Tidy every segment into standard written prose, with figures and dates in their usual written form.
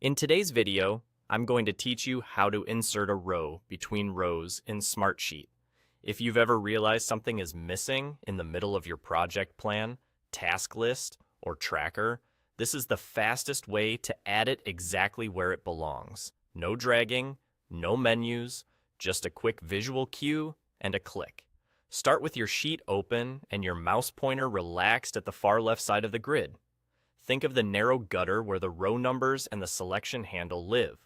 In today's video, I'm going to teach you how to insert a row between rows in Smartsheet. If you've ever realized something is missing in the middle of your project plan, task list, or tracker, this is the fastest way to add it exactly where it belongs. No dragging, no menus, just a quick visual cue and a click. Start with your sheet open and your mouse pointer relaxed at the far left side of the grid. Think of the narrow gutter where the row numbers and the selection handle live.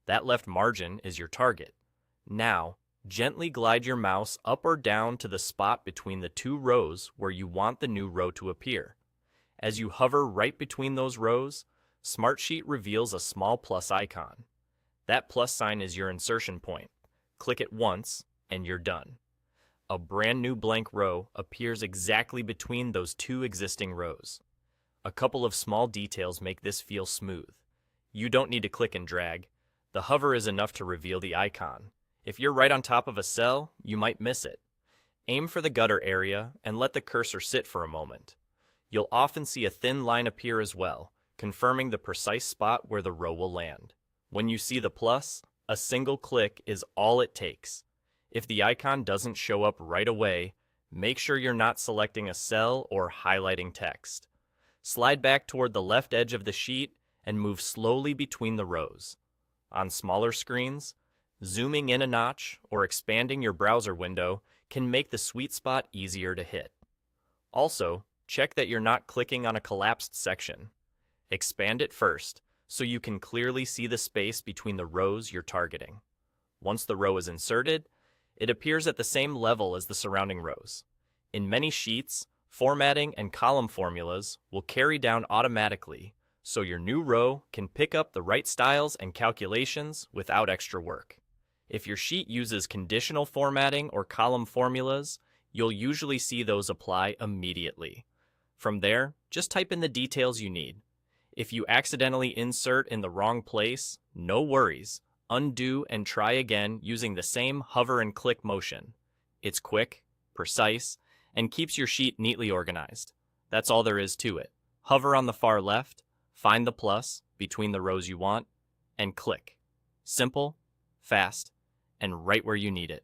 That left margin is your target. Now, gently glide your mouse up or down to the spot between the two rows where you want the new row to appear. As you hover right between those rows, Smartsheet reveals a small plus icon. That plus sign is your insertion point. Click it once, and you're done. A brand new blank row appears exactly between those two existing rows. A couple of small details make this feel smooth. You don't need to click and drag. The hover is enough to reveal the icon. If you're right on top of a cell, you might miss it. Aim for the gutter area and let the cursor sit for a moment. You'll often see a thin line appear as well, confirming the precise spot where the row will land. When you see the plus, a single click is all it takes. If the icon doesn't show up right away, make sure you're not selecting a cell or highlighting text. Slide back toward the left edge of the sheet and move slowly between the rows. On smaller screens, zooming in a notch or expanding your browser window can make the sweet spot easier to hit. Also, check that you're not clicking on a collapsed section. Expand it first so you can clearly see the space between the rows you're targeting. Once the row is inserted, it appears at the same level as the surrounding rows. In many sheets, formatting and column formulas will carry down automatically, so your new row can pick up the right styles and calculations without extra work. If your sheet uses conditional formatting or column formulas, you'll usually see those apply immediately. From there, just type in the details you need. If you accidentally insert in the wrong place, no worries. Undo and try again using the same hover and click motion. It's quick, precise, and keeps your sheet neatly organized. That's all there is to it. Hover on the far left, find the plus between the rows you want, and click. Simple, fast, and right where you need it.